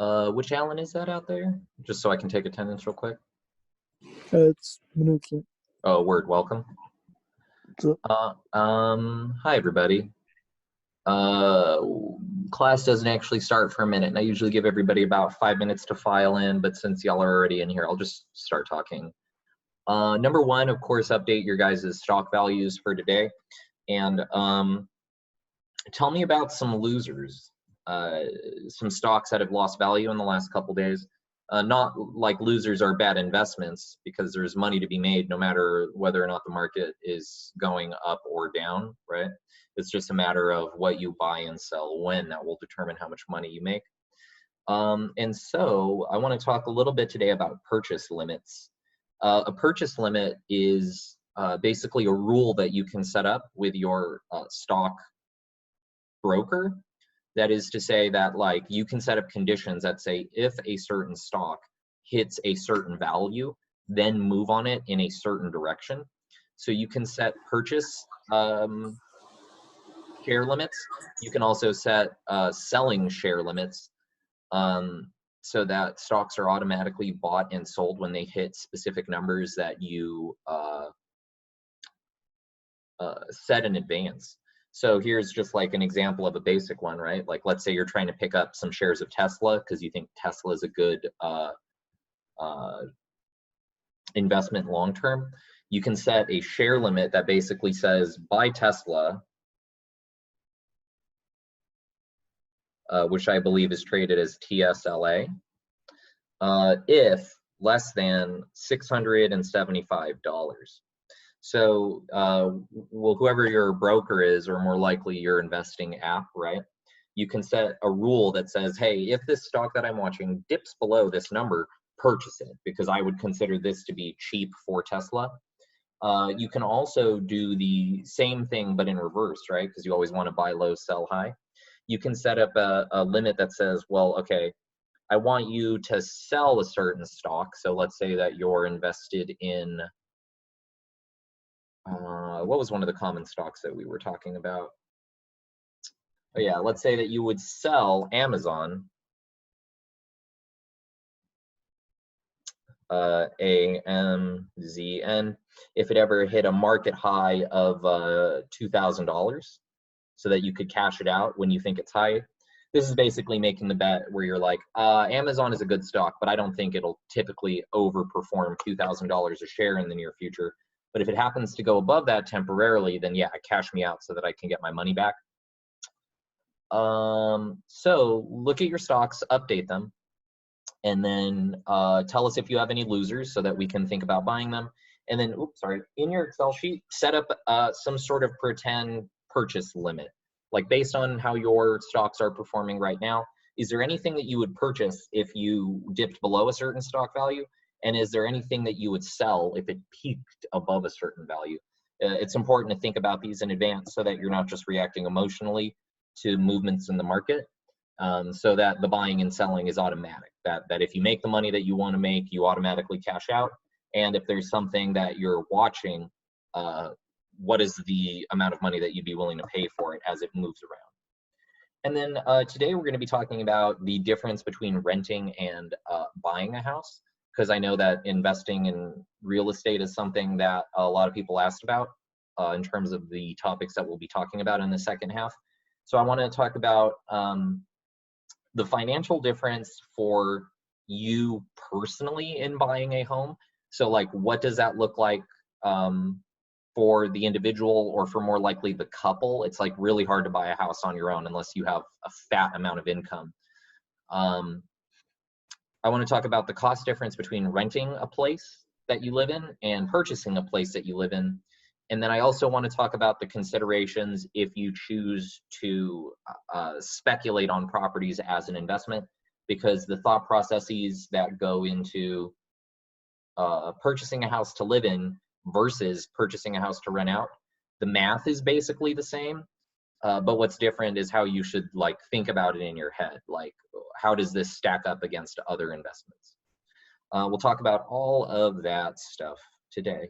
Which Alan is that out there? Just so I can take attendance real quick. It's Manukian. Oh, word, welcome. Hi everybody. Class doesn't actually start for a minute, and I usually give everybody about 5 minutes to file in, but since y'all are already in here, I'll just start talking. Number one, of course, update your guys' stock values for today, and tell me about some losers, some stocks that have lost value in the last couple days. Not like losers are bad investments, because there's money to be made no matter whether or not the market is going up or down, right? It's just a matter of what you buy and sell when that will determine how much money you make. And so I want to talk a little bit today about purchase limits. A purchase limit is basically a rule that you can set up with your stock broker. That is to say that, like, you can set up conditions that say if a certain stock hits a certain value, then move on it in a certain direction. So you can set purchase share limits. You can also set selling share limits so that stocks are automatically bought and sold when they hit specific numbers that you set in advance. So here's just like an example of a basic one, right? Like, let's say you're trying to pick up some shares of Tesla because you think Tesla is a good investment long-term. You can set a share limit that basically says buy Tesla, which I believe is traded as TSLA, if less than $675. So, well, whoever your broker is, or more likely your investing app, right? You can set a rule that says, hey, if this stock that I'm watching dips below this number, purchase it, because I would consider this to be cheap for Tesla. You can also do the same thing, but in reverse, right? Because you always want to buy low, sell high. You can set up a limit that says, well, okay, I want you to sell a certain stock. So let's say that you're invested in, what was one of the common stocks that we were talking about? Oh yeah, let's say that you would sell Amazon, AMZN, if it ever hit a market high of $2,000, so that you could cash it out when you think it's high. This is basically making the bet where you're like, Amazon is a good stock, but I don't think it'll typically overperform $2,000 a share in the near future. But if it happens to go above that temporarily, then yeah, cash me out so that I can get my money back. So look at your stocks, update them, and then tell us if you have any losers so that we can think about buying them. And then, oops, sorry, in your Excel sheet, set up some sort of pretend purchase limit. Like, based on how your stocks are performing right now, is there anything that you would purchase if you dipped below a certain stock value? And is there anything that you would sell if it peaked above a certain value? It's important to think about these in advance so that you're not just reacting emotionally to movements in the market, so that the buying and selling is automatic. That if you make the money that you want to make, you automatically cash out. And if there's something that you're watching, what is the amount of money that you'd be willing to pay for it as it moves around? And then today we're going to be talking about the difference between renting and buying a house, because I know that investing in real estate is something that a lot of people asked about in terms of the topics that we'll be talking about in the second half. So I want to talk about the financial difference for you personally in buying a home. So, like, what does that look like for the individual, or for more likely the couple? It's like really hard to buy a house on your own unless you have a fat amount of income. I want to talk about the cost difference between renting a place that you live in and purchasing a place that you live in. And then I also want to talk about the considerations if you choose to speculate on properties as an investment, because the thought processes that go into purchasing a house to live in versus purchasing a house to rent out, the math is basically the same, but what's different is how you should, like, think about it in your head. Like, how does this stack up against other investments? We'll talk about all of that stuff today.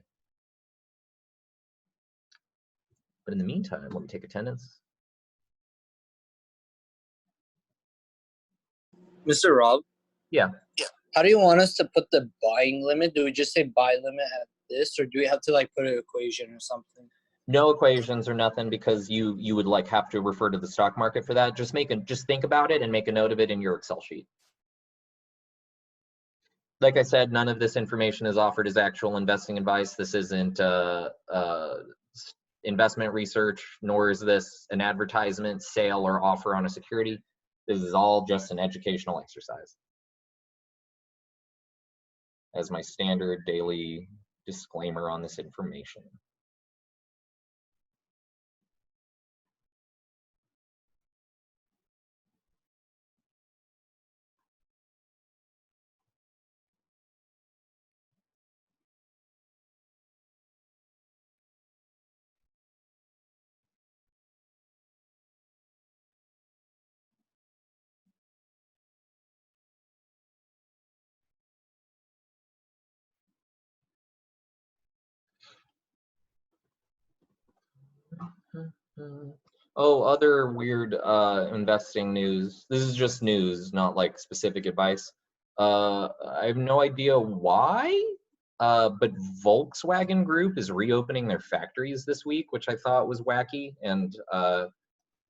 But in the meantime, let me take attendance. Mr. Rob, Yeah. how do you want us to put the buying limit? Do we just say buy limit at this, or do we have to like put an equation or something? No equations or nothing, because you would like have to refer to the stock market for that. Just think about it and make a note of it in your Excel sheet. Like I said, none of this information is offered as actual investing advice. This isn't investment research, nor is this an advertisement, sale, or offer on a security. This is all just an educational exercise. As my standard daily disclaimer on this information. Oh, other weird investing news. This is just news, not like specific advice. I have no idea why, but Volkswagen Group is reopening their factories this week, which I thought was wacky and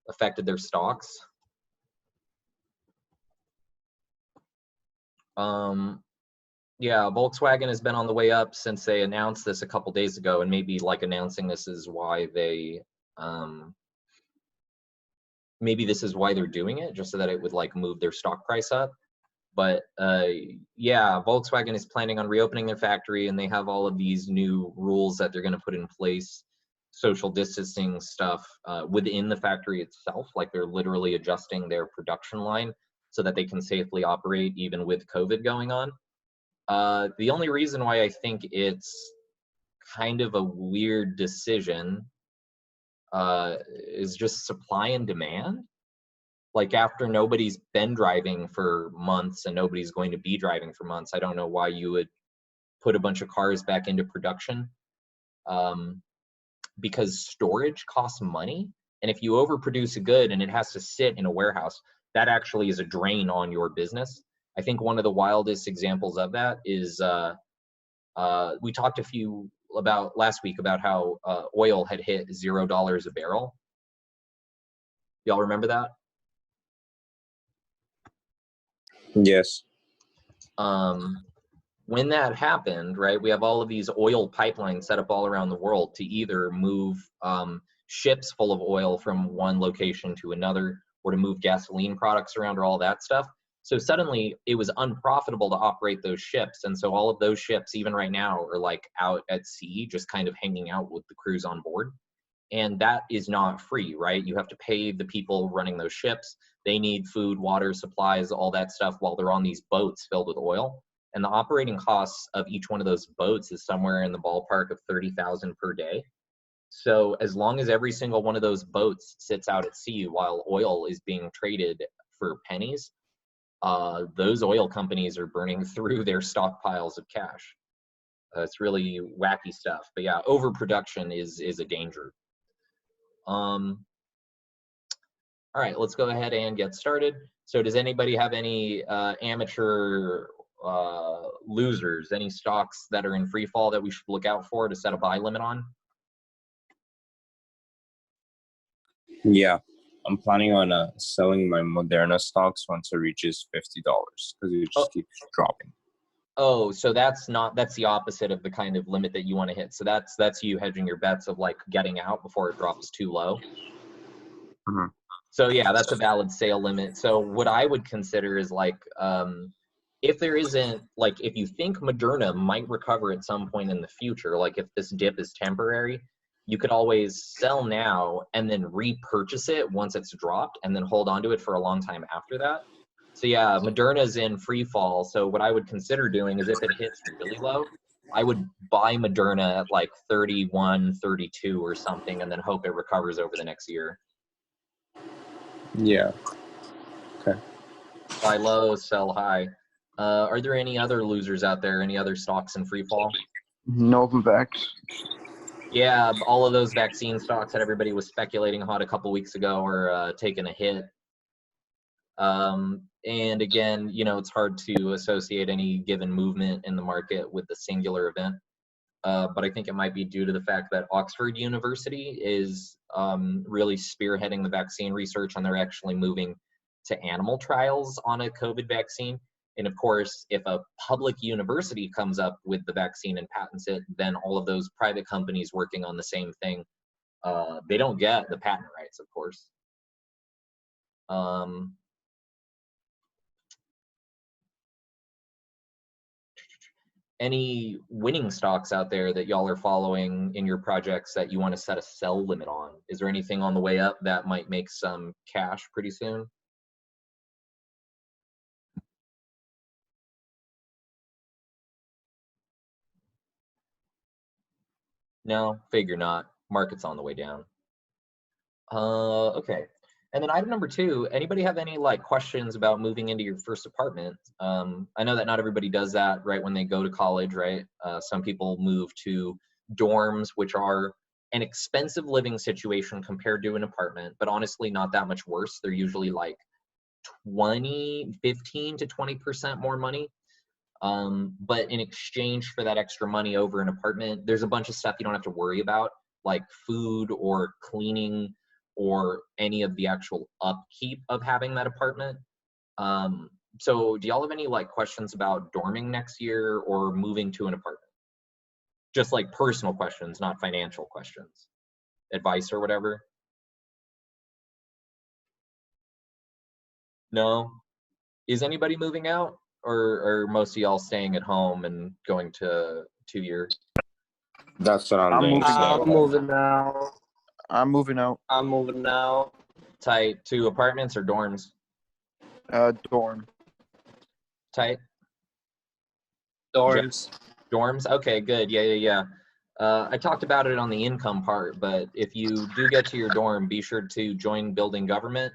affected their stocks. Yeah, Volkswagen has been on the way up since they announced this a couple days ago, and maybe like announcing this is why they maybe this is why they're doing it, just so that it would like move their stock price up. But yeah, Volkswagen is planning on reopening their factory, and they have all of these new rules that they're going to put in place, social distancing stuff within the factory itself. Like they're literally adjusting their production line so that they can safely operate even with COVID going on. The only reason why I think it's kind of a weird decision is just supply and demand. Like after nobody's been driving for months and nobody's going to be driving for months, I don't know why you would put a bunch of cars back into production, because storage costs money. And if you overproduce a good and it has to sit in a warehouse, that actually is a drain on your business. I think one of the wildest examples of that is we talked about last week about how oil had hit $0 a barrel. Y'all remember that? Yes. When that happened, right, we have all of these oil pipelines set up all around the world to either move ships full of oil from one location to another, or to move gasoline products around, or all that stuff. So suddenly it was unprofitable to operate those ships. And so all of those ships, even right now, are like out at sea, just kind of hanging out with the crews on board. And that is not free, right? You have to pay the people running those ships. They need food, water, supplies, all that stuff while they're on these boats filled with oil. And the operating costs of each one of those boats is somewhere in the ballpark of $30,000 per day. So as long as every single one of those boats sits out at sea while oil is being traded for pennies, those oil companies are burning through their stockpiles of cash. It's really wacky stuff. But yeah, overproduction is a danger. All right, let's go ahead and get started. So does anybody have any amateur losers, any stocks that are in free fall that we should look out for to set a buy limit on? Yeah. I'm planning on selling my Moderna stocks once it reaches $50 because it just keeps dropping. Oh, so that's the opposite of the kind of limit that you want to hit. So that's you hedging your bets of like getting out before it drops too low. Mm-hmm. So yeah, that's a valid sale limit. So what I would consider is like, if there isn't, like, if you think Moderna might recover at some point in the future, like if this dip is temporary, you could always sell now and then repurchase it once it's dropped and then hold on to it for a long time after that. So yeah, Moderna's in free fall. So what I would consider doing is if it hits really low, I would buy Moderna at like 31, 32 or something, and then hope it recovers over the next year. Yeah. Okay. Buy low, sell high. Are there any other losers out there? Any other stocks in free fall? Novavax. Yeah, all of those vaccine stocks that everybody was speculating hot a couple weeks ago are taking a hit. And again, you know, it's hard to associate any given movement in the market with the singular event. But I think it might be due to the fact that Oxford University is really spearheading the vaccine research, and they're actually moving to animal trials on a COVID vaccine. And of course, if a public university comes up with the vaccine and patents it, then all of those private companies working on the same thing, they don't get the patent rights, of course. Any winning stocks out there that y'all are following in your projects that you want to set a sell limit on? Is there anything on the way up that might make some cash pretty soon? No, figure not. Market's on the way down. Okay. And then item number 2, anybody have any like questions about moving into your first apartment? I know that not everybody does that right when they go to college, right? Some people move to dorms, which are an expensive living situation compared to an apartment, but honestly not that much worse. They're usually like 15 to 20% more money. But in exchange for that extra money over an apartment, there's a bunch of stuff you don't have to worry about, like food or cleaning or any of the actual upkeep of having that apartment. So do y'all have any like questions about dorming next year or moving to an apartment? Just like personal questions, not financial questions. Advice or whatever? No? Is anybody moving out? Or are most of y'all staying at home and going to your... That's what I'm I'm doing. moving out. I'm moving now. I'm moving out. I'm moving now. Tight to apartments or dorms? Dorm. Tight Dorms. dorms. Okay, good. Yeah. I talked about it on the income part, but if you do get to your dorm, be sure to join building government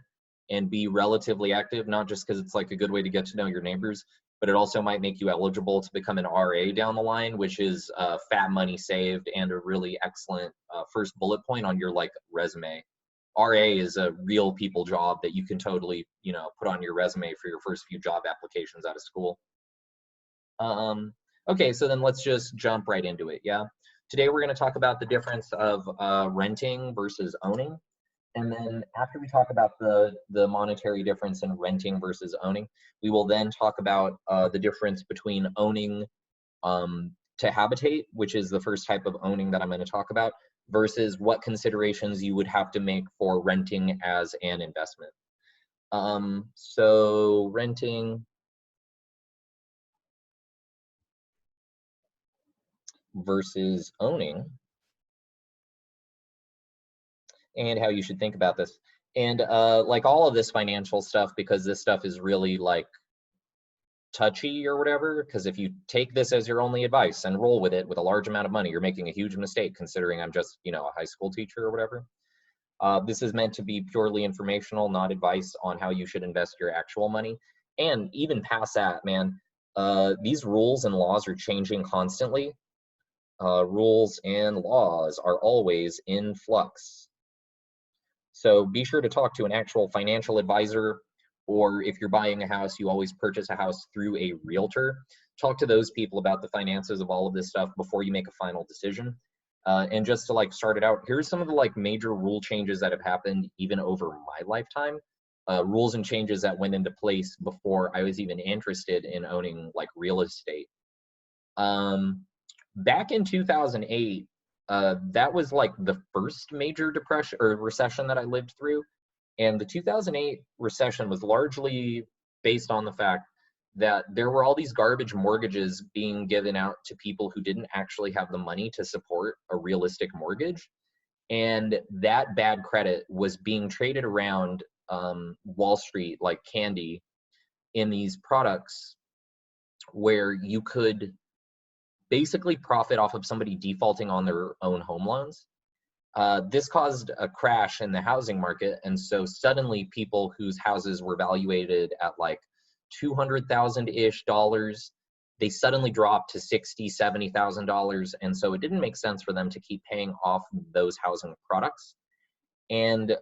and be relatively active, not just because it's like a good way to get to know your neighbors, but it also might make you eligible to become an RA down the line, which is fat money saved and a really excellent first bullet point on your like resume. RA is a real people job that you can totally, you know, put on your resume for your first few job applications out of school. Okay, so then let's just jump right into it, yeah? Today we're going to talk about the difference of renting versus owning. And then after we talk about the monetary difference in renting versus owning, we will then talk about the difference between owning to habitate, which is the first type of owning that I'm going to talk about, versus what considerations you would have to make for renting as an investment. So renting versus owning, and how you should think about this. And like all of this financial stuff, because this stuff is really like touchy or whatever, because if you take this as your only advice and roll with it with a large amount of money, you're making a huge mistake, considering I'm just, you know, a high school teacher or whatever. This is meant to be purely informational, not advice on how you should invest your actual money. And even past that, man, these rules and laws are changing constantly. Rules and laws are always in flux. So be sure to talk to an actual financial advisor, or if you're buying a house, you always purchase a house through a realtor. Talk to those people about the finances of all of this stuff before you make a final decision. And just to like start it out, here's some of the like major rule changes that have happened even over my lifetime. Rules and changes that went into place before I was even interested in owning like real estate. Back in 2008, that was like the first major depression or recession that I lived through. And the 2008 recession was largely based on the fact that there were all these garbage mortgages being given out to people who didn't actually have the money to support a realistic mortgage. And that bad credit was being traded around Wall Street like candy in these products where you could basically profit off of somebody defaulting on their own home loans. This caused a crash in the housing market, and so suddenly people whose houses were valuated at like $200,000-ish, they suddenly dropped to $60,000, $70,000, and so it didn't make sense for them to keep paying off those housing products. And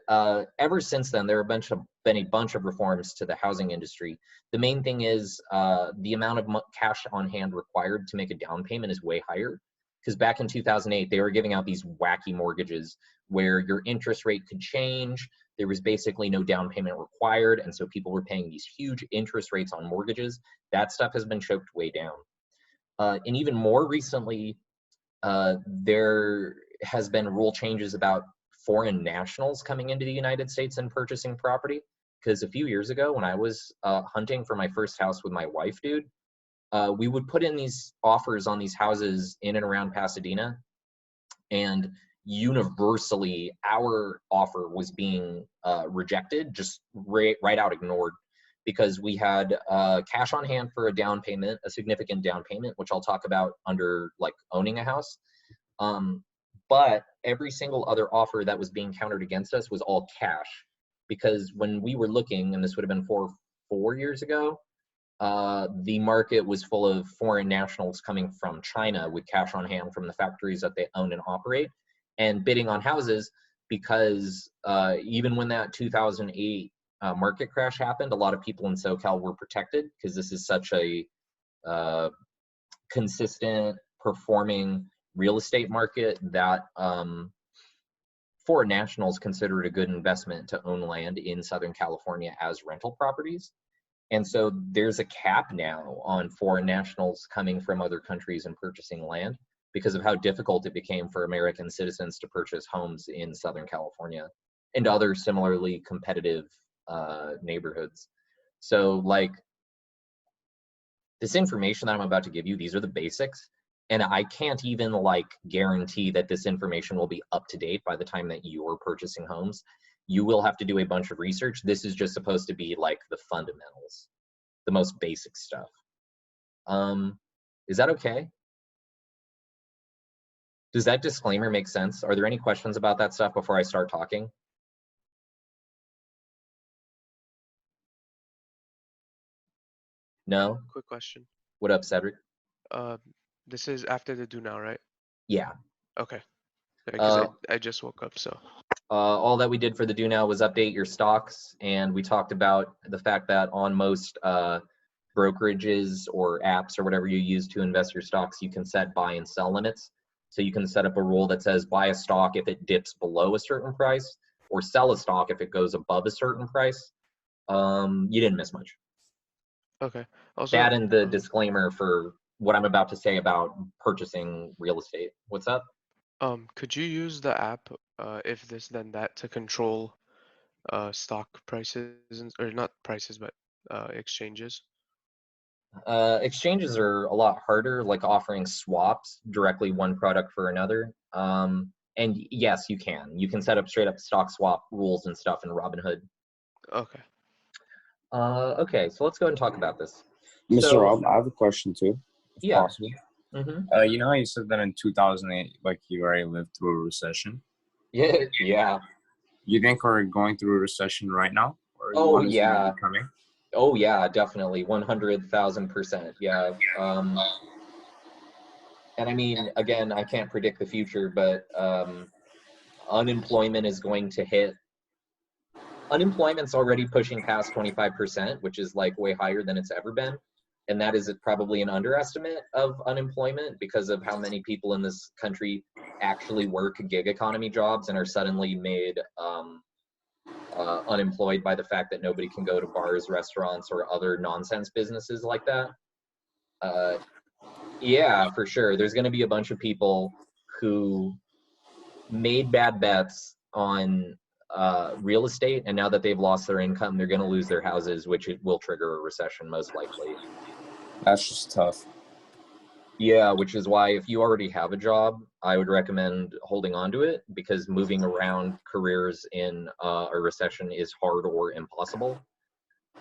ever since then, there have been a bunch of reforms to the housing industry. The main thing is the amount of cash on hand required to make a down payment is way higher. Because back in 2008, they were giving out these wacky mortgages where your interest rate could change. There was basically no down payment required. And so people were paying these huge interest rates on mortgages. That stuff has been choked way down. And even more recently, there has been rule changes about foreign nationals coming into the United States and purchasing property. Because a few years ago, when I was hunting for my first house with my wife, dude, we would put in these offers on these houses in and around Pasadena, and universally our offer was being rejected, just right out ignored, because we had cash on hand for a down payment, a significant down payment, which I'll talk about under like owning a house. But every single other offer that was being countered against us was all cash, because when we were looking, and this would have been four years ago, the market was full of foreign nationals coming from China with cash on hand from the factories that they own and operate, and bidding on houses, because even when that 2008 market crash happened, a lot of people in SoCal were protected because this is such a consistent performing real estate market that foreign nationals consider it a good investment to own land in Southern California as rental properties. And so there's a cap now on foreign nationals coming from other countries and purchasing land because of how difficult it became for American citizens to purchase homes in Southern California and other similarly competitive neighborhoods. So like this information that I'm about to give you, these are the basics. And I can't even like guarantee that this information will be up to date by the time that you're purchasing homes. You will have to do a bunch of research. This is just supposed to be like the fundamentals, the most basic stuff. Is that okay? Does that disclaimer make sense? Are there any questions about that stuff before I start talking? No? Quick question. What up, Cedric? This is after the do now, right? Yeah. Okay. Because I just woke up, so. All that we did for the do now was update your stocks, and we talked about the fact that on most brokerages or apps or whatever you use to invest your stocks, you can set buy and sell limits. So you can set up a rule that says buy a stock if it dips below a certain price, or sell a stock if it goes above a certain price. You didn't miss much. Okay. Also, That and the disclaimer for what I'm about to say about purchasing real estate. What's up? could you use the app, if this then that, to control stock prices or not prices, but exchanges? Exchanges are a lot harder, like offering swaps directly one product for another. And yes, you can. You can set up straight up stock swap rules and stuff in Robinhood. Okay. Okay, so let's go ahead and talk about this. Mr. So, Rob, I have a question too, if Yeah. possible. Mm-hmm. You know how you said that in 2008, like you already lived through a recession? Yeah. You think we're going through a recession right now? Or Oh, one is yeah. coming? Oh yeah, definitely, 100,000%. Yeah. And I mean, again, I can't predict the future, but unemployment is going to hit. Unemployment's already pushing past 25%, which is like way higher than it's ever been. And that is probably an underestimate of unemployment because of how many people in this country actually work gig economy jobs and are suddenly made unemployed by the fact that nobody can go to bars, restaurants, or other nonsense businesses like that. Yeah, for sure. There's going to be a bunch of people who made bad bets on real estate, and now that they've lost their income, they're going to lose their houses, which will trigger a recession most likely. That's just tough. Yeah, which is why if you already have a job, I would recommend holding on to it, because moving around careers in a recession is hard or impossible.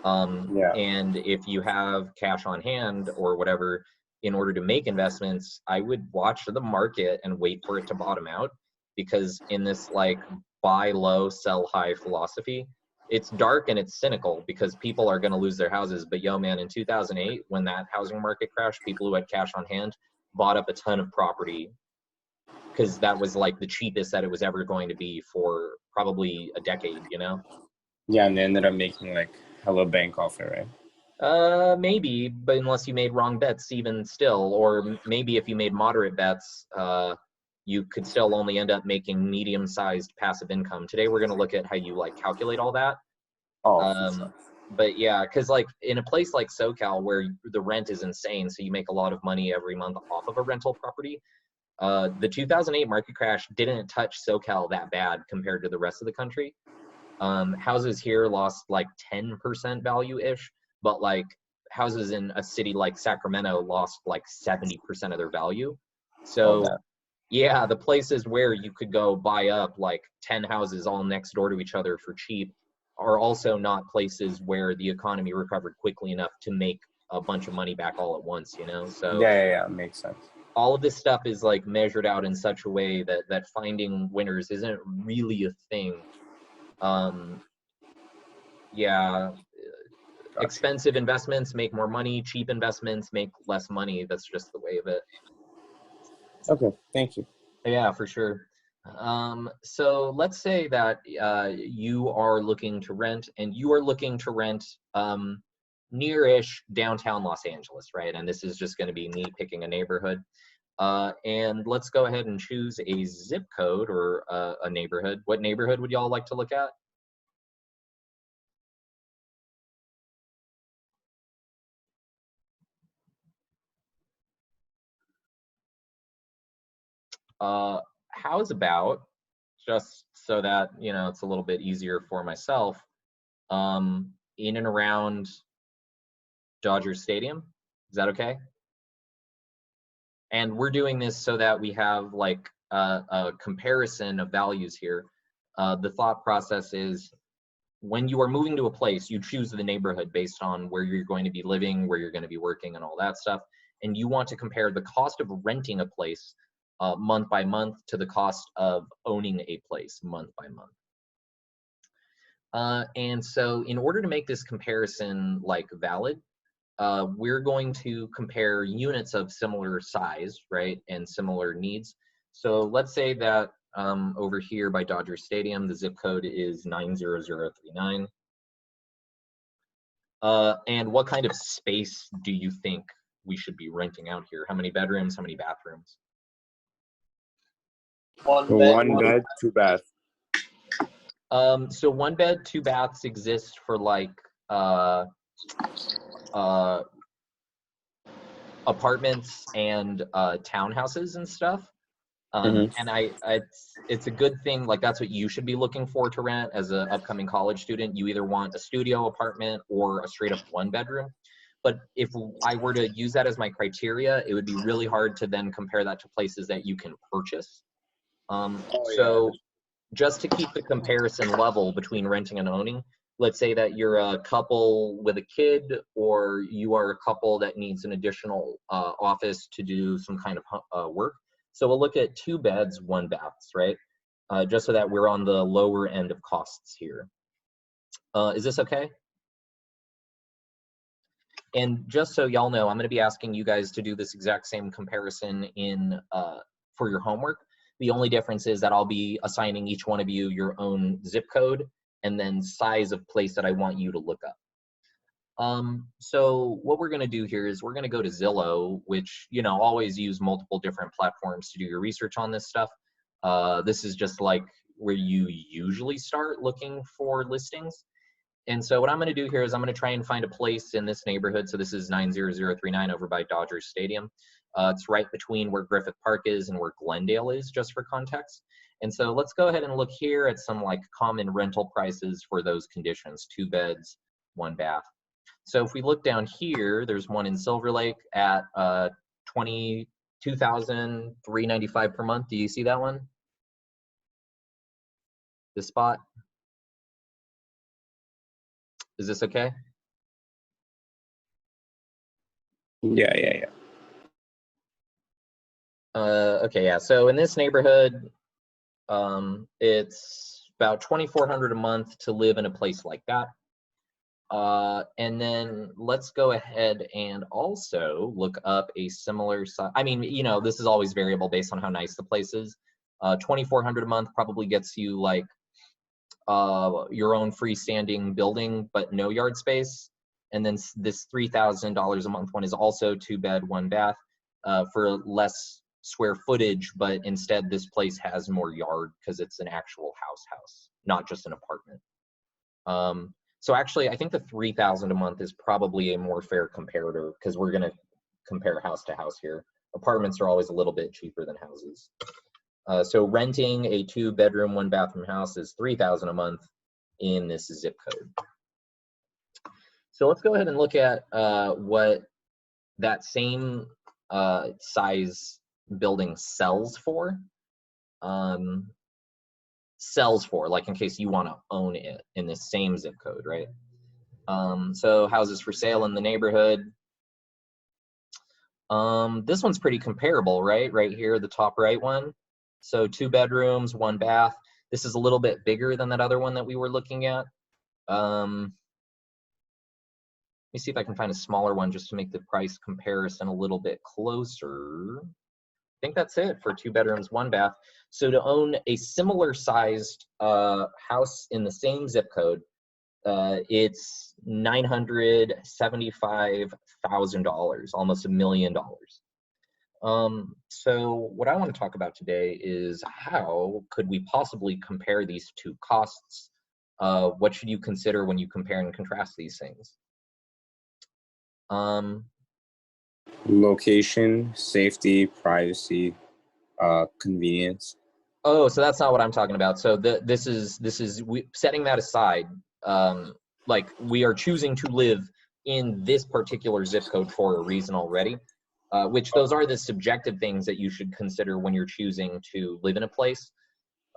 Yeah. And if you have cash on hand or whatever, in order to make investments, I would watch the market and wait for it to bottom out, because in this like buy low, sell high philosophy, it's dark and it's cynical because people are going to lose their houses. But yo, man, in 2008, when that housing market crashed, people who had cash on hand bought up a ton of property because that was like the cheapest that it was ever going to be for probably a decade, you know? Yeah, and they ended up making like hella bank off it, right? Maybe, but unless you made wrong bets even still, or maybe if you made moderate bets, you could still only end up making medium-sized passive income. Today we're going to look at how you like calculate all that. Oh, for sure. But yeah, because like in a place like SoCal where the rent is insane, so you make a lot of money every month off of a rental property. The 2008 market crash didn't touch SoCal that bad compared to the rest of the country. Houses here lost like 10% value-ish, but like houses in a city like Sacramento lost like 70% of their value. So that. yeah, the places where you could go buy up like 10 houses all next door to each other for cheap are also not places where the economy recovered quickly enough to make a bunch of money back all at once, you know? So Yeah, makes sense. all of this stuff is like measured out in such a way that finding winners isn't really a thing. Yeah, Gotcha. expensive investments make more money, cheap investments make less money. That's just the way of it. Okay, thank you. Yeah, for sure. So let's say that you are looking to rent, and you are looking to rent near-ish downtown Los Angeles, right? And this is just going to be me picking a neighborhood. And let's go ahead and choose a zip code or a neighborhood. What neighborhood would y'all like to look at? How's about, just so that, you know, it's a little bit easier for myself, in and around Dodger Stadium? Is that okay? And we're doing this so that we have like a comparison of values here. The thought process is when you are moving to a place, you choose the neighborhood based on where you're going to be living, where you're going to be working, and all that stuff. And you want to compare the cost of renting a place month by month to the cost of owning a place month by month. And so in order to make this comparison like valid, we're going to compare units of similar size, right, and similar needs. So let's say that over here by Dodger Stadium, the zip code is 90039. And what kind of space do you think we should be renting out here? How many bedrooms, how many bathrooms? One bed, two bath. So one bed, two baths exist for like apartments and townhouses and stuff. And it's a good thing, like that's what you should be looking for to rent as an upcoming college student. You either want a studio apartment or a straight up one bedroom. But if I were to use that as my criteria, it would be really hard to then compare that to places that you can purchase. So just to keep the comparison level between renting and owning, let's say that you're a couple with a kid, or you are a couple that needs an additional office to do some kind of work. So we'll look at 2 beds, 1 baths, right? Just so that we're on the lower end of costs here. Is this okay? And just so y'all know, I'm gonna be asking you guys to do this exact same comparison in for your homework. The only difference is that I'll be assigning each one of you your own zip code and then size of place that I want you to look up. So what we're gonna do here is we're gonna go to Zillow, which, you know, always use multiple different platforms to do your research on this stuff. This is just like where you usually start looking for listings. And so what I'm gonna do here is I'm gonna try and find a place in this neighborhood. So this is 90039 over by Dodger Stadium. It's right between where Griffith Park is and where Glendale is, just for context. And so let's go ahead and look here at some like common rental prices for those conditions: 2 beds, 1 bath. So if we look down here, there's one in Silver Lake at $22,395 per month. Do you see that one? This spot? Is this okay? Yeah. Okay, yeah. So in this neighborhood, it's about $2,400 a month to live in a place like that. And then let's go ahead and also look up a similar size. I mean, you know, this is always variable based on how nice the place is. $2,400 a month probably gets you like your own freestanding building, but no yard space. And then this $3,000 a month one is also 2-bed, 1-bath for less square footage, but instead this place has more yard because it's an actual house, not just an apartment. So actually, I think the $3,000 a month is probably a more fair comparator because we're going to compare house to house here. Apartments are always a little bit cheaper than houses. So renting a 2-bedroom, 1-bathroom house is $3,000 a month in this zip code. So let's go ahead and look at what that same size building sells for. Like in case you want to own it in the same zip code, right? So houses for sale in the neighborhood. This one's pretty comparable, right? Right here, the top right one. So 2 bedrooms, 1 bath. This is a little bit bigger than that other one that we were looking at. Let me see if I can find a smaller one just to make the price comparison a little bit closer. I think that's it for 2 bedrooms, 1 bath. So to own a similar sized house in the same zip code, it's $975,000, almost $1 million. So what I want to talk about today is how could we possibly compare these two costs? What should you consider when you compare and contrast these things? Location, safety, privacy, convenience. Oh, so that's not what I'm talking about. So this is setting that aside. Like we are choosing to live in this particular zip code for a reason already, which those are the subjective things that you should consider when you're choosing to live in a place.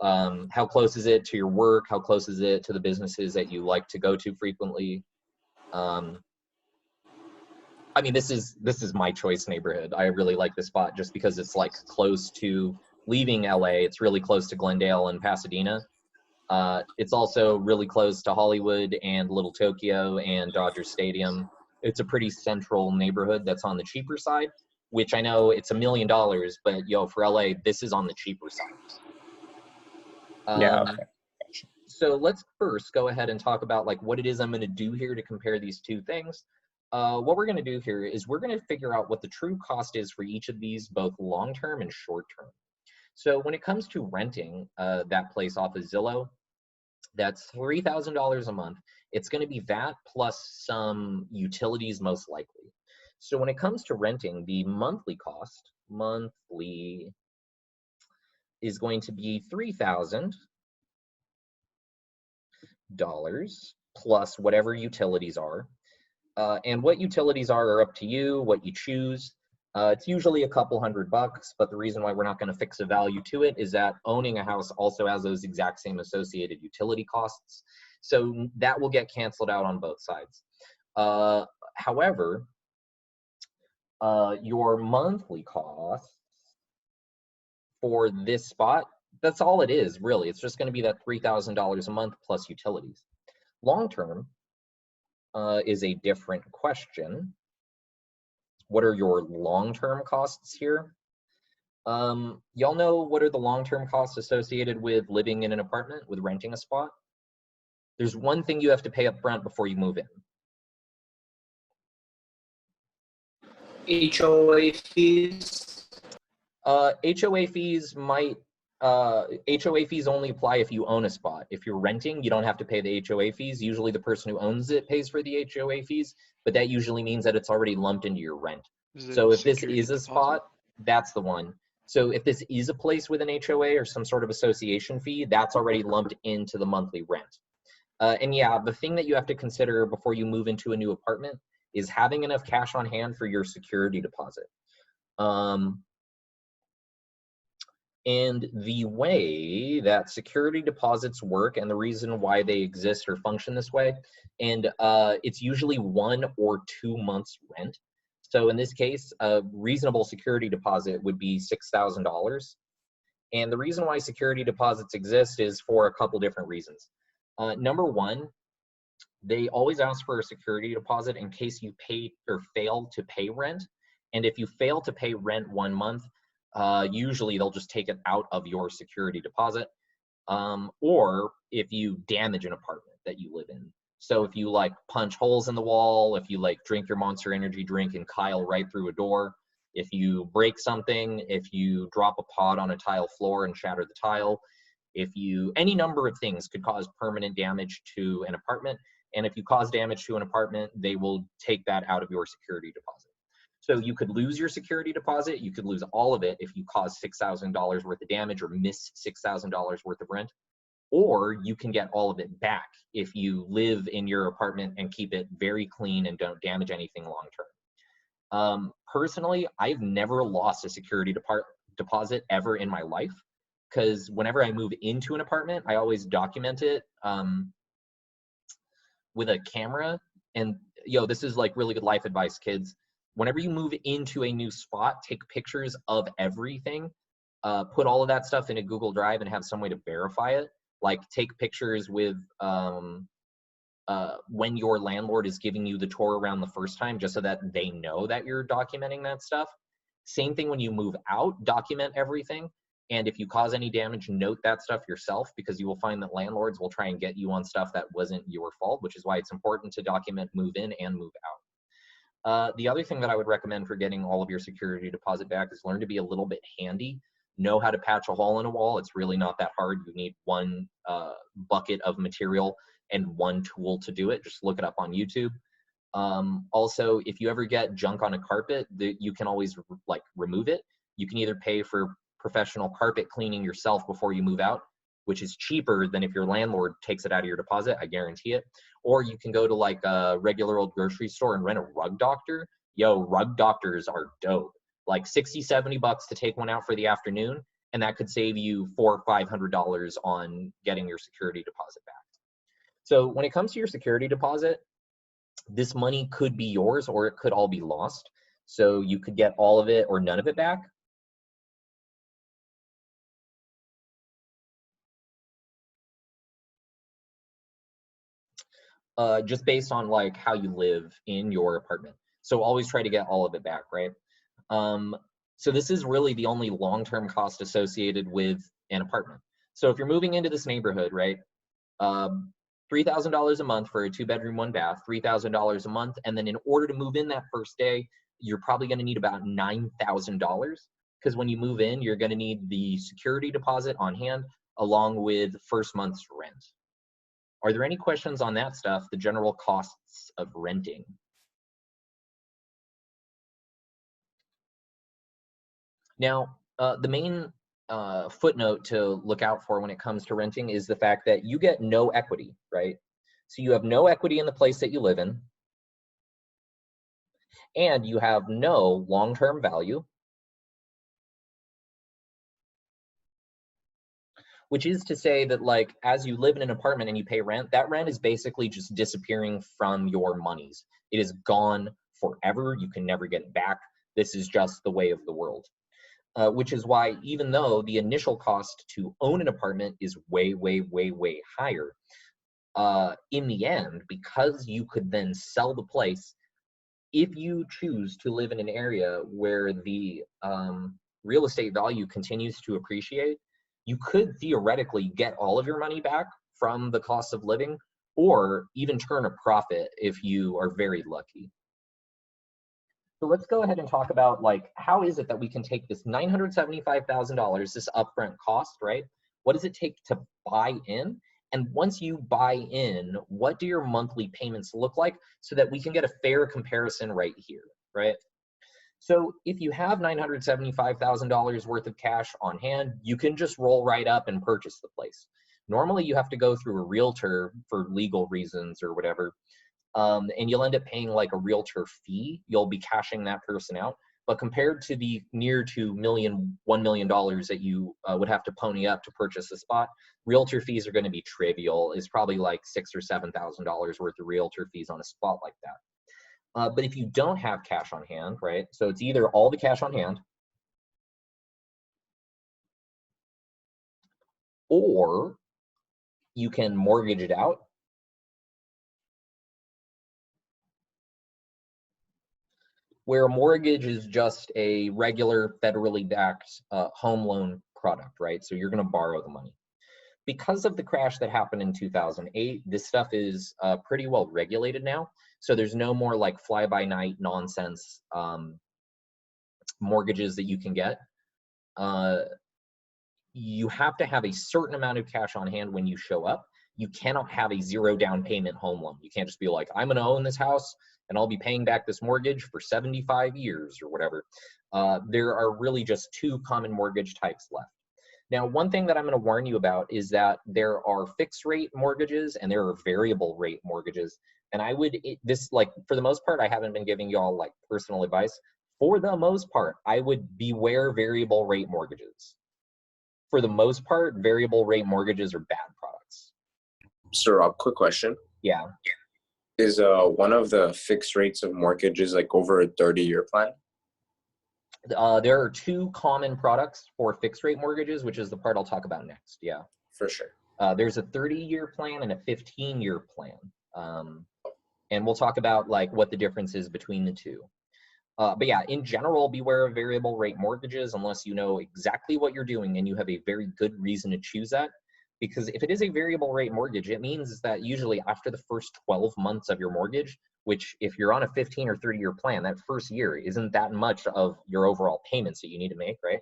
How close is it to your work? How close is it to the businesses that you like to go to frequently? I mean, this is my choice neighborhood. I really like this spot just because it's like close to leaving LA. It's really close to Glendale and Pasadena. It's also really close to Hollywood and Little Tokyo and Dodger Stadium. It's a pretty central neighborhood that's on the cheaper side, which I know it's $1 million, but yo, for LA, this is on the cheaper side. Yeah, okay. So let's first go ahead and talk about like what it is I'm going to do here to compare these two things. What we're going to do here is we're going to figure out what the true cost is for each of these, both long-term and short-term. So when it comes to renting that place off of Zillow, that's $3,000 a month. It's going to be that plus some utilities most likely. So when it comes to renting, the monthly cost, is going to be $3,000 plus whatever utilities are. And what utilities are up to you, what you choose. It's usually a couple $100, but the reason why we're not going to fix a value to it is that owning a house also has those exact same associated utility costs. So that will get canceled out on both sides. However, your monthly cost for this spot, that's all it is, really. It's just going to be that $3,000 a month plus utilities. Long-term is a different question. What are your long-term costs here? Y'all know what are the long-term costs associated with living in an apartment, with renting a spot? There's one thing you have to pay up front before you move in. HOA fees. HOA fees HOA fees only apply if you own a spot. If you're renting, you don't have to pay the HOA fees. Usually the person who owns it pays for the HOA fees, but that usually means that it's already lumped into your rent. So if this is a spot, that's the one. So if this is a place with an HOA or some sort of association fee, that's already lumped into the monthly rent. And yeah, the thing that you have to consider before you move into a new apartment is having enough cash on hand for your security deposit. And the way that security deposits work and the reason why they exist or function this way, and it's usually 1 or 2 months rent. So in this case, a reasonable security deposit would be $6,000. And the reason why security deposits exist is for a couple different reasons. Number one, they always ask for a security deposit in case you pay or fail to pay rent. And if you fail to pay rent 1 month, usually they'll just take it out of your security deposit. or if you damage an apartment that you live in. So if you like punch holes in the wall, if you like drink your Monster Energy drink and Kyle right through a door, if you break something, if you drop a pot on a tile floor and shatter the tile, if you, any number of things could cause permanent damage to an apartment. And if you cause damage to an apartment, they will take that out of your security deposit. So you could lose your security deposit. You could lose all of it if you cause $6,000 worth of damage or miss $6,000 worth of rent. Or you can get all of it back if you live in your apartment and keep it very clean and don't damage anything long term. Personally, I've never lost a security deposit ever in my life, because whenever I move into an apartment, I always document it with a camera. And this is like really good life advice, kids. Whenever you move into a new spot, take pictures of everything, put all of that stuff in a Google Drive and have some way to verify it. Like take pictures with when your landlord is giving you the tour around the first time, just so that they know that you're documenting that stuff. Same thing when you move out, document everything. And if you cause any damage, note that stuff yourself, because you will find that landlords will try and get you on stuff that wasn't your fault, which is why it's important to document move in and move out. The other thing that I would recommend for getting all of your security deposit back is learn to be a little bit handy. Know how to patch a hole in a wall. It's really not that hard. You need one bucket of material and one tool to do it. Just look it up on YouTube. Also, if you ever get junk on a carpet, you can always like remove it. You can either pay for professional carpet cleaning yourself before you move out, which is cheaper than if your landlord takes it out of your deposit, I guarantee it. Or you can go to like a regular old grocery store and rent a rug doctor. Rug doctors are dope. Like 60, 70 bucks to take one out for the afternoon, and that could save you $400 or $500 on getting your security deposit back. So when it comes to your security deposit, this money could be yours or it could all be lost. So you could get all of it or none of it back. Just based on like how you live in your apartment. So always try to get all of it back, right? So this is really the only long-term cost associated with an apartment. So if you're moving into this neighborhood, right, $3,000 a month for a 2-bedroom, 1-bath, $3,000 a month. And then in order to move in that first day, you're probably gonna need about $9,000, because when you move in, you're gonna need the security deposit on hand along with first month's rent. Are there any questions on that stuff, the general costs of renting? Now, the main footnote to look out for when it comes to renting is the fact that you get no equity, right? So you have no equity in the place that you live in, and you have no long-term value, which is to say that like as you live in an apartment and you pay rent, that rent is basically just disappearing from your monies. It is gone forever. You can never get it back. This is just the way of the world. Which is why even though the initial cost to own an apartment is way, way, way, way higher, in the end, because you could then sell the place, if you choose to live in an area where the real estate value continues to appreciate, you could theoretically get all of your money back from the cost of living, or even turn a profit if you are very lucky. So let's go ahead and talk about like, how is it that we can take this $975,000, this upfront cost, right? What does it take to buy in? And once you buy in, what do your monthly payments look like, so that we can get a fair comparison right here, right? So if you have $975,000 worth of cash on hand, you can just roll right up and purchase the place. Normally you have to go through a realtor for legal reasons or whatever. And you'll end up paying like a realtor fee. You'll be cashing that person out. But compared to the near to $1 million that you would have to pony up to purchase a spot, realtor fees are going to be trivial. It's probably like $6,000 or $7,000 worth of realtor fees on a spot like that. But if you don't have cash on hand, right? So it's either all the cash on hand, or you can mortgage it out, where a mortgage is just a regular federally backed home loan product, right? So you're going to borrow the money. because of the crash that happened in 2008, this stuff is pretty well regulated now. So there's no more like fly-by-night nonsense mortgages that you can get. You have to have a certain amount of cash on hand when you show up. You cannot have a 0 down payment home loan. You can't just be like, I'm going to own this house and I'll be paying back this mortgage for 75 years or whatever. There are really just 2 common mortgage types left. Now, one thing that I'm going to warn you about is that there are fixed rate mortgages and there are variable rate mortgages. And I would, for the most part, I haven't been giving you all like personal advice. For the most part, I would beware variable rate mortgages. For the most part, variable rate mortgages are bad products. So Rob, quick question. Yeah. Is one of the fixed rates of mortgages like over a 30-year plan? There are 2 common products for fixed rate mortgages, which is the part I'll talk about next. Yeah. For sure. There's a 30-year plan and a 15-year plan. And we'll talk about like what the difference is between the 2. But yeah, in general, beware of variable rate mortgages unless you know exactly what you're doing and you have a very good reason to choose that. Because if it is a variable rate mortgage, it means that usually after the first 12 months of your mortgage, which if you're on a 15 or 30-year plan, that first year isn't that much of your overall payments that you need to make, right?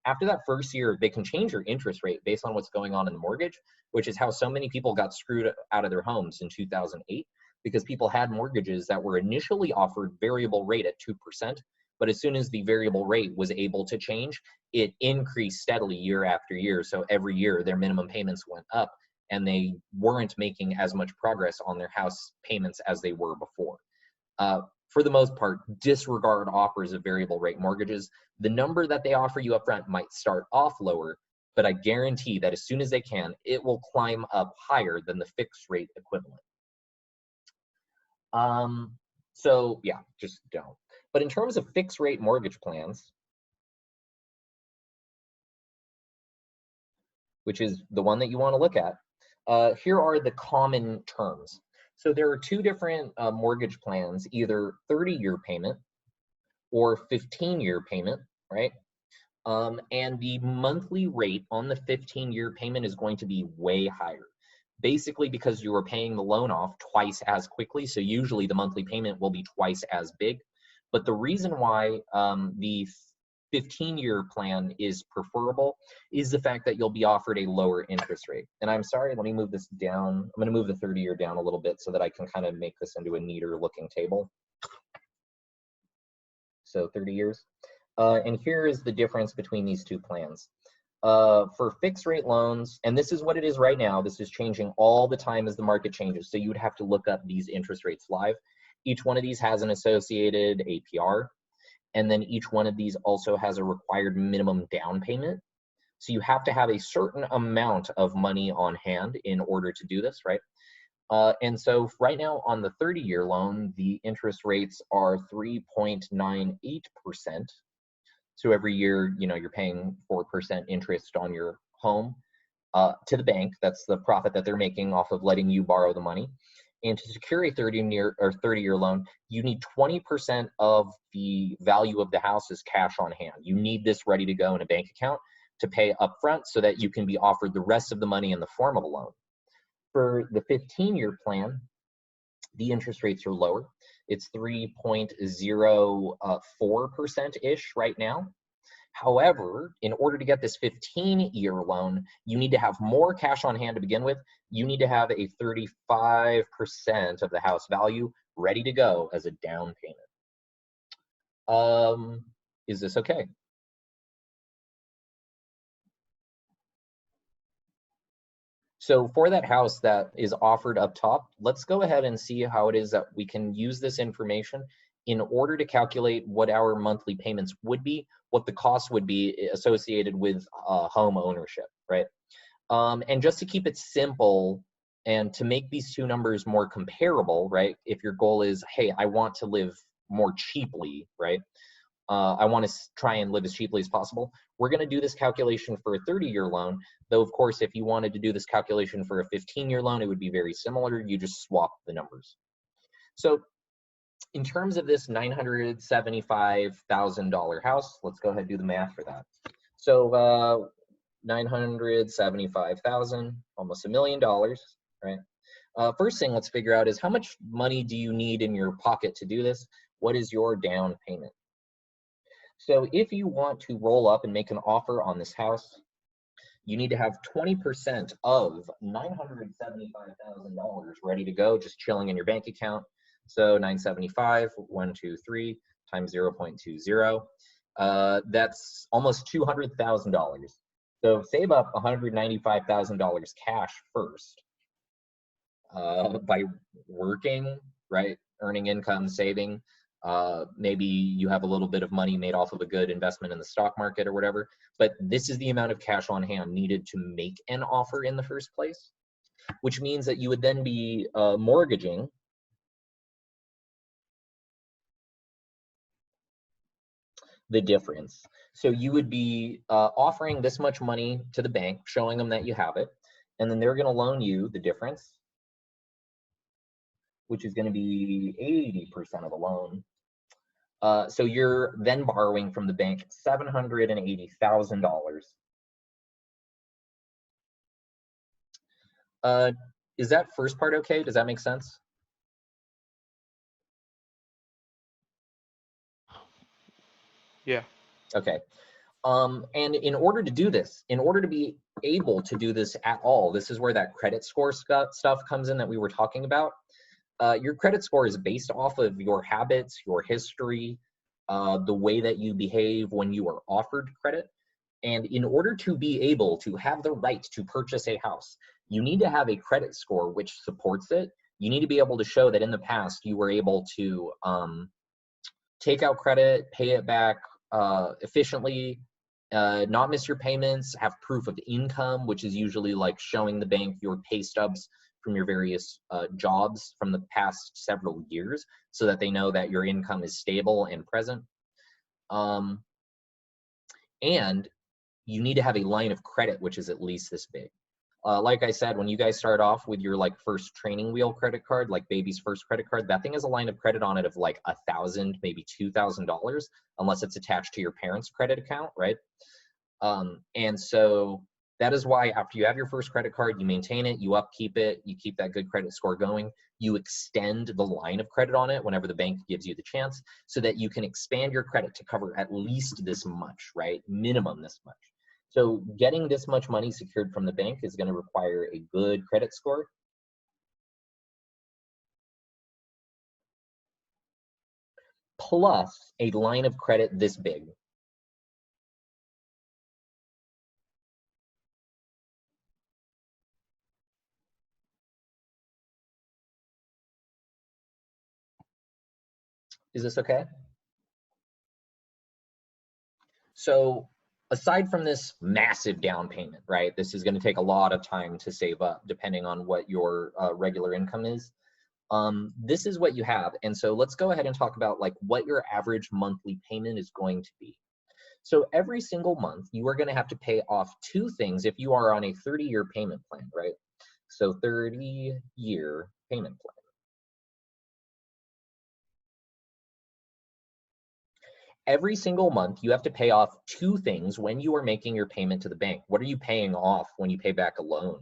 After that first year, they can change your interest rate based on what's going on in the mortgage, which is how so many people got screwed out of their homes in 2008. Because people had mortgages that were initially offered variable rate at 2%, but as soon as the variable rate was able to change, it increased steadily year after year. So every year their minimum payments went up and they weren't making as much progress on their house payments as they were before. For the most part, disregard offers of variable rate mortgages. The number that they offer you up front might start off lower, but I guarantee that as soon as they can, it will climb up higher than the fixed rate equivalent. So yeah, just don't. But in terms of fixed rate mortgage plans, which is the one that you want to look at, here are the common terms. So there are 2 different mortgage plans, either 30-year payment or 15-year payment, right? And the monthly rate on the 15-year payment is going to be way higher. Basically because you are paying the loan off twice as quickly, so usually the monthly payment will be twice as big. But the reason why the 15-year plan is preferable is the fact that you'll be offered a lower interest rate. And I'm sorry, let me move this down. I'm going to move the 30-year down a little bit so that I can kind of make this into a neater looking table. So 30 years. And here is the difference between these 2 plans. For fixed rate loans, and this is what it is right now, this is changing all the time as the market changes, so you would have to look up these interest rates live. Each one of these has an associated APR, and then each one of these also has a required minimum down payment. So you have to have a certain amount of money on hand in order to do this, right? And so right now on the 30-year loan, the interest rates are 3.98%. So every year, you know, you're paying 4% interest on your home to the bank. That's the profit that they're making off of letting you borrow the money. And to secure a 30-year loan, you need 20% of the value of the house as cash on hand. You need this ready to go in a bank account to pay upfront so that you can be offered the rest of the money in the form of a loan. For the 15-year plan, the interest rates are lower. It's 3.04%-ish right now. However, in order to get this 15-year loan, you need to have more cash on hand to begin with. You need to have a 35% of the house value ready to go as a down payment. Is this okay? So for that house that is offered up top, let's go ahead and see how it is that we can use this information in order to calculate what our monthly payments would be, what the cost would be associated with home ownership, right? And just to keep it simple and to make these 2 numbers more comparable, right? If your goal is, hey, I want to live more cheaply, right? I want to try and live as cheaply as possible. We're going to do this calculation for a 30-year loan, though of course, if you wanted to do this calculation for a 15-year loan, it would be very similar. You just swap the numbers. So in terms of this $975,000 house, let's go ahead and do the math for that. So $975,000, almost $1 million, right? First thing let's figure out is how much money do you need in your pocket to do this? What is your down payment? So if you want to roll up and make an offer on this house, you need to have 20% of $975,000 ready to go, just chilling in your bank account. So 975, 123 times 0.20. That's almost $200,000. So save up $195,000 cash first by working, right? Earning income, saving. Maybe you have a little bit of money made off of a good investment in the stock market or whatever, but this is the amount of cash on hand needed to make an offer in the first place, which means that you would then be mortgaging the difference. So you would be offering this much money to the bank, showing them that you have it, and then they're going to loan you the difference, which is going to be 80% of the loan. So you're then borrowing from the bank $780,000. Is that first part okay? Does that make sense? Yeah. Okay. And in order to do this, in order to be able to do this at all, this is where that credit score stuff comes in that we were talking about. Your credit score is based off of your habits, your history, the way that you behave when you are offered credit. And in order to be able to have the right to purchase a house, you need to have a credit score which supports it. You need to be able to show that in the past you were able to take out credit, pay it back efficiently, not miss your payments, have proof of income, which is usually like showing the bank your pay stubs from your various jobs from the past several years so that they know that your income is stable and present. And you need to have a line of credit which is at least this big. Like I said, when you guys start off with your like first training wheel credit card, like baby's first credit card, that thing has a line of credit on it of like $1,000, maybe $2,000, unless it's attached to your parents' credit account, right? And so that is why after you have your first credit card, you maintain it, you upkeep it, you keep that good credit score going, you extend the line of credit on it whenever the bank gives you the chance so that you can expand your credit to cover at least this much, right? Minimum this much. So getting this much money secured from the bank is going to require a good credit score. Plus a line of credit this big. Is this okay? So aside from this massive down payment, right? This is going to take a lot of time to save up depending on what your regular income is. This is what you have. And so let's go ahead and talk about like what your average monthly payment is going to be. So every single month, you are going to have to pay off two things if you are on a 30-year payment plan, right? So 30-year payment plan. Every single month, you have to pay off two things when you are making your payment to the bank. What are you paying off when you pay back a loan?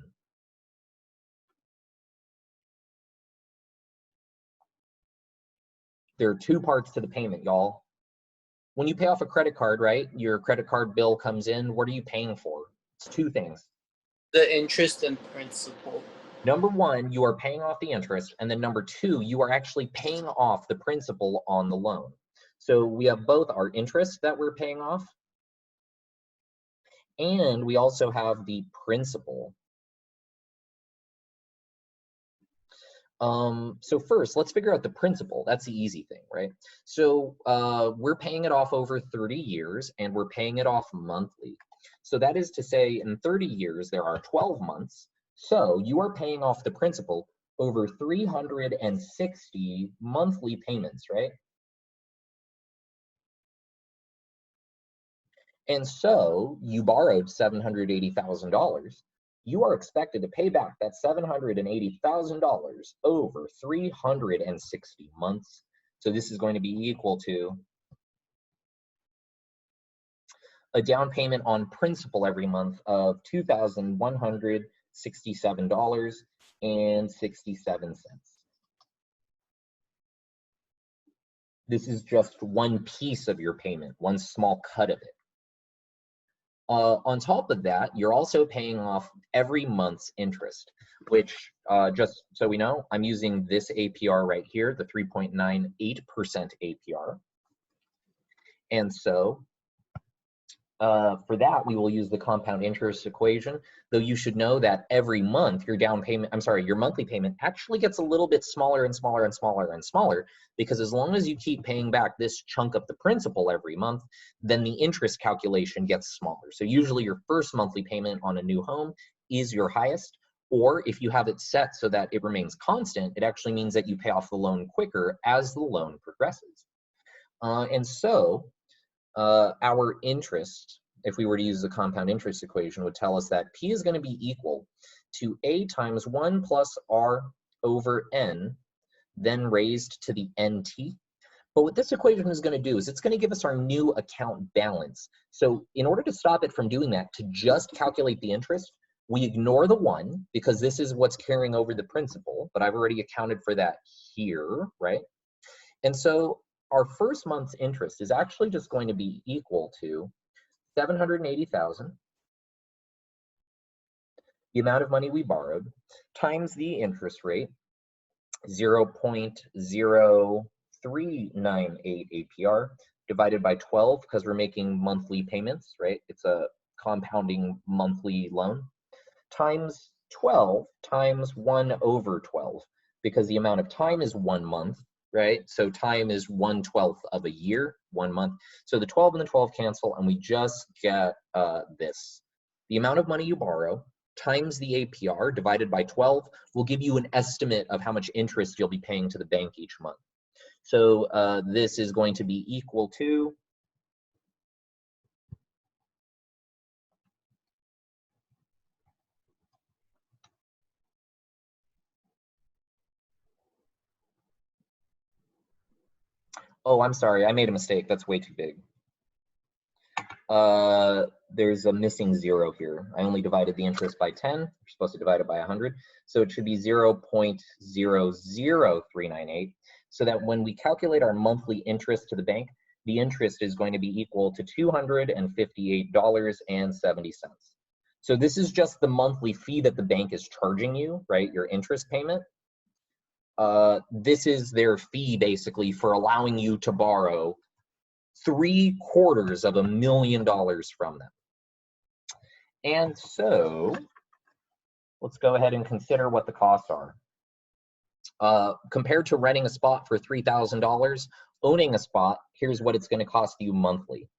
There are two parts to the payment, y'all. When you pay off a credit card, right, your credit card bill comes in, what are you paying for? It's two things. The interest and principal. Number one, you are paying off the interest, and then number two, you are actually paying off the principal on the loan. So we have both our interest that we're paying off, and we also have the principal. So first, let's figure out the principal. That's the easy thing, right? So we're paying it off over 30 years, and we're paying it off monthly. So that is to say, in 30 years, there are 12 months. So you are paying off the principal over 360 monthly payments, right? And so you borrowed $780,000. You are expected to pay back that $780,000 over 360 months. So this is going to be equal to a down payment on principal every month of $2,167.67. This is just one piece of your payment, one small cut of it. On top of that, you're also paying off every month's interest, which just so we know, I'm using this APR right here, the 3.98% APR. And so for that, we will use the compound interest equation, though you should know that every month your your monthly payment actually gets a little bit smaller and smaller and smaller and smaller, because as long as you keep paying back this chunk of the principal every month, then the interest calculation gets smaller. So usually your first monthly payment on a new home is your highest, or if you have it set so that it remains constant, it actually means that you pay off the loan quicker as the loan progresses. And so our interest, if we were to use the compound interest equation, would tell us that P is going to be equal to A times 1 plus R over N, then raised to the NT. But what this equation is going to do is it's going to give us our new account balance. So in order to stop it from doing that, to just calculate the interest, we ignore the 1 because this is what's carrying over the principal, but I've already accounted for that here, right? And so our first month's interest is actually just going to be equal to 780,000, the amount of money we borrowed, times the interest rate, 0.0398 APR, divided by 12, because we're making monthly payments, right? It's a compounding monthly loan, times 12 times 1 over 12, because the amount of time is 1 month, right? So time is 1/12 of a year, 1 month. So the 12 and the 12 cancel, and we just get this. The amount of money you borrow times the APR divided by 12 will give you an estimate of how much interest you'll be paying to the bank each month. So this is going to be equal to oh, I'm sorry, I made a mistake. That's way too big. There's a missing 0 here. I only divided the interest by 10. You're supposed to divide it by 100. So it should be 0.00398. So that when we calculate our monthly interest to the bank, the interest is going to be equal to $258.70. So this is just the monthly fee that the bank is charging you, right? Your interest payment. This is their fee basically for allowing you to borrow $750,000 from them. And so let's go ahead and consider what the costs are. Compared to renting a spot for $3,000, owning a spot, here's what it's going to cost you monthly.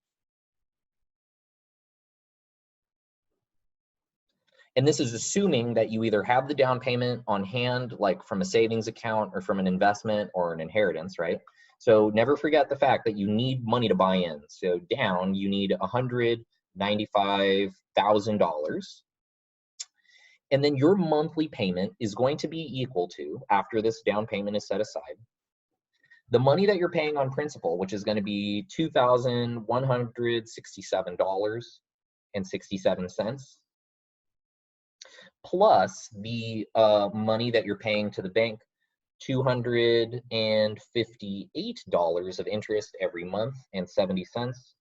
And this is assuming that you either have the down payment on hand, like from a savings account or from an investment or an inheritance, right? So never forget the fact that you need money to buy in. So down, you need $195,000. And then your monthly payment is going to be equal to, after this down payment is set aside, the money that you're paying on principal, which is going to be $2,167.67, plus the money that you're paying to the bank, $258 of interest every month and 70 cents.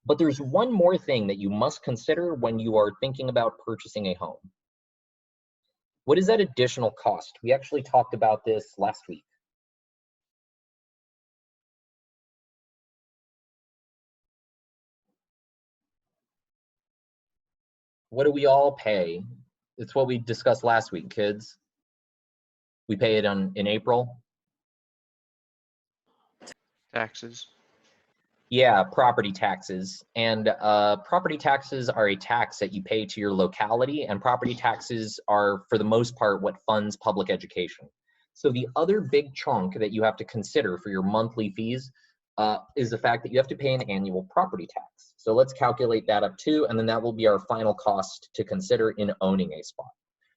But there's one more thing that you must consider when you are thinking about purchasing a home. What is that additional cost? We actually talked about this last week. What do we all pay? It's what we discussed last week, kids. We pay it in April. Taxes. Yeah, property taxes. And property taxes are a tax that you pay to your locality, and property taxes are, for the most part, what funds public education. So the other big chunk that you have to consider for your monthly fees is the fact that you have to pay an annual property tax. So let's calculate that up too, and then that will be our final cost to consider in owning a spot.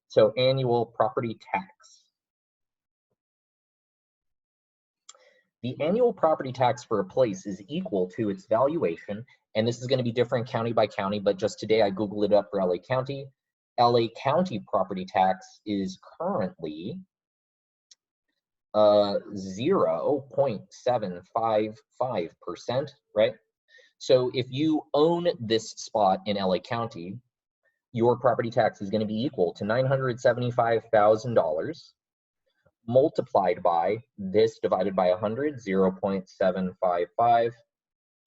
So annual property tax. The annual property tax for a place is equal to its valuation And this is going to be different county by county, but just today I Googled it up for LA County. LA County property tax is currently 0.755%, right? So if you own this spot in LA County, your property tax is going to be equal to $975,000 multiplied by this divided by 100, 0.755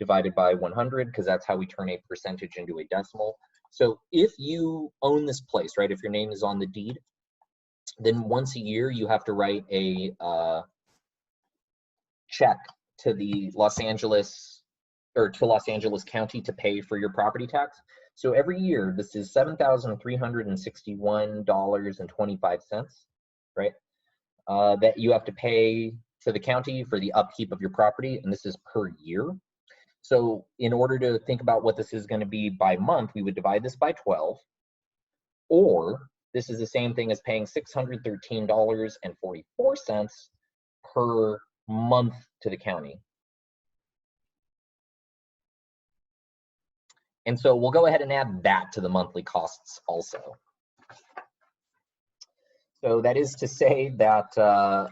divided by 100, because that's how we turn a percentage into a decimal. So if you own this place, right, if your name is on the deed, then once a year you have to write a check to the Los Angeles County to pay for your property tax. So every year, this is $7,361.25, right? That you have to pay to the county for the upkeep of your property, and this is per year. So in order to think about what this is going to be by month, we would divide this by 12, or this is the same thing as paying $613.44 per month to the county. And so we'll go ahead and add that to the monthly costs also. So that is to say that to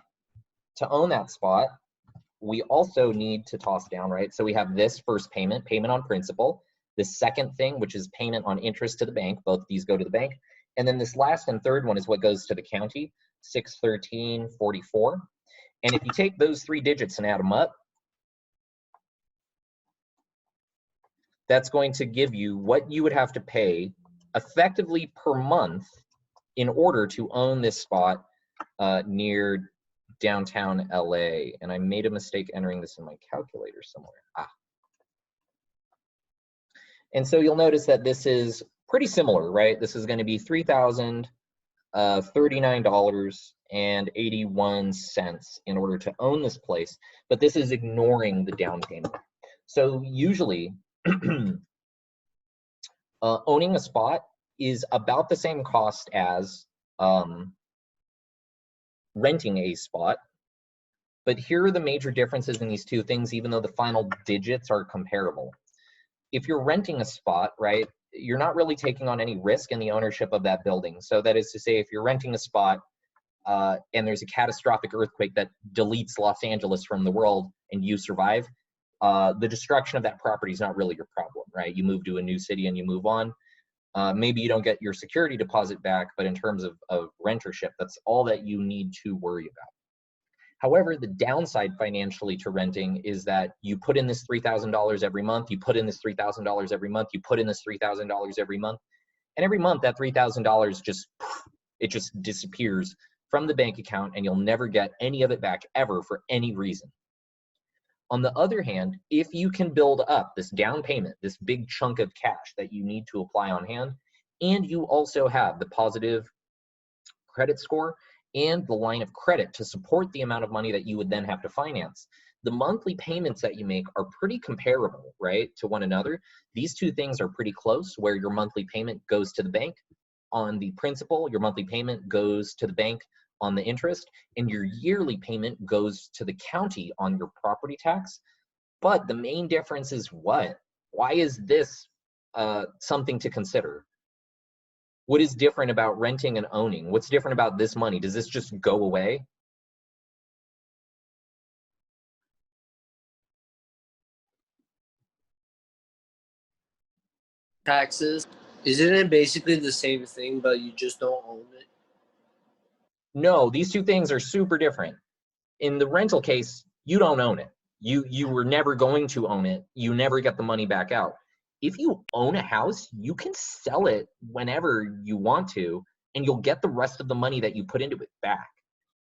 own that spot, we also need to toss down, right? So we have this first payment, payment on principal. The second thing, which is payment on interest to the bank. Both of these go to the bank. And then this last and third one is what goes to the county, $613.44. And if you take those three digits and add them up, that's going to give you what you would have to pay effectively per month in order to own this spot near downtown LA. And I made a mistake entering this in my calculator somewhere. And so you'll notice that this is pretty similar, right? This is going to be $3,039.81 in order to own this place, but this is ignoring the down payment. So usually owning a spot is about the same cost as renting a spot. But here are the major differences in these two things, even though the final digits are comparable. If you're renting a spot, right, you're not really taking on any risk in the ownership of that building. So that is to say, if you're renting a spot and there's a catastrophic earthquake that deletes Los Angeles from the world and you survive, the destruction of that property is not really your problem, right? You move to a new city and you move on. Maybe you don't get your security deposit back, but in terms of rentership, that's all that you need to worry about. However, the downside financially to renting is that you put in this $3,000 every month, you put in this $3,000 every month, you put in this $3,000 every month, and every month that $3,000 just disappears from the bank account and you'll never get any of it back ever for any reason. On the other hand, if you can build up this down payment, this big chunk of cash that you need to apply on hand, and you also have the positive credit score and the line of credit to support the amount of money that you would then have to finance, the monthly payments that you make are pretty comparable, right, to one another. These two things are pretty close, where your monthly payment goes to the bank on the principal, your monthly payment goes to the bank on the interest, and your yearly payment goes to the county on your property tax. But the main difference is what? Why is this something to consider? What is different about renting and owning? What's different about this money? Does this just go away? Taxes. Isn't it basically the same thing, but you just don't own it? No, these two things are super different. In the rental case, you don't own it. You were never going to own it. You never get the money back out. If you own a house, you can sell it whenever you want to, and you'll get the rest of the money that you put into it back.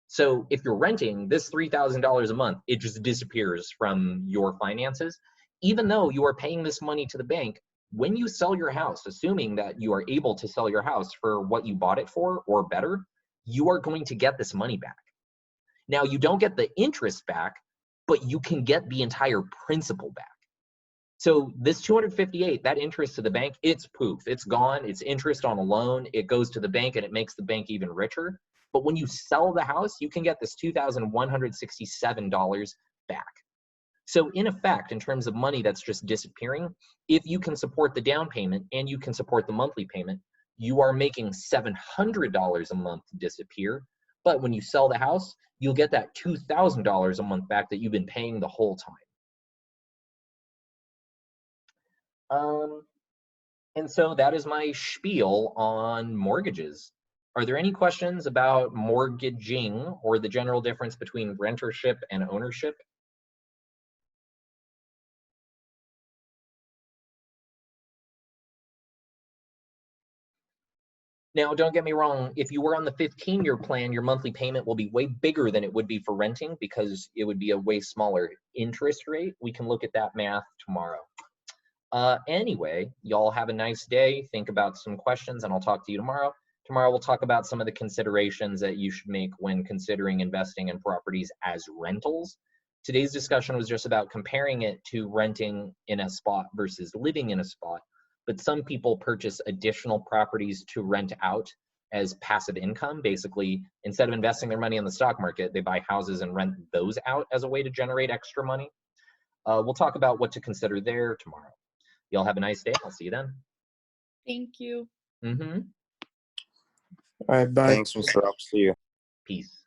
So if you're renting this $3,000 a month, it just disappears from your finances. Even though you are paying this money to the bank, when you sell your house, assuming that you are able to sell your house for what you bought it for or better, you are going to get this money back. Now, you don't get the interest back, but you can get the entire principal back. So this 258, that interest to the bank, it's poof, it's gone. It's interest on a loan. It goes to the bank and it makes the bank even richer. But when you sell the house, you can get this $2,167 back. So in effect, in terms of money that's just disappearing, if you can support the down payment and you can support the monthly payment, you are making $700 a month disappear. But when you sell the house, you'll get that $2,000 a month back that you've been paying the whole time. And so that is my spiel on mortgages. Are there any questions about mortgaging or the general difference between rentership and ownership? Now, don't get me wrong, if you were on the 15-year plan, your monthly payment will be way bigger than it would be for renting because it would be a way smaller interest rate. We can look at that math tomorrow. Anyway, y'all have a nice day. Think about some questions and I'll talk to you tomorrow. Tomorrow we'll talk about some of the considerations that you should make when considering investing in properties as rentals. Today's discussion was just about comparing it to renting in a spot versus living in a spot. But some people purchase additional properties to rent out as passive income. Basically, instead of investing their money in the stock market, they buy houses and rent those out as a way to generate extra money. We'll talk about what to consider there tomorrow. Y'all have a nice day. I'll see you then. Thank you. All right, bye. Thanks, Mr. Rob. See you. Peace.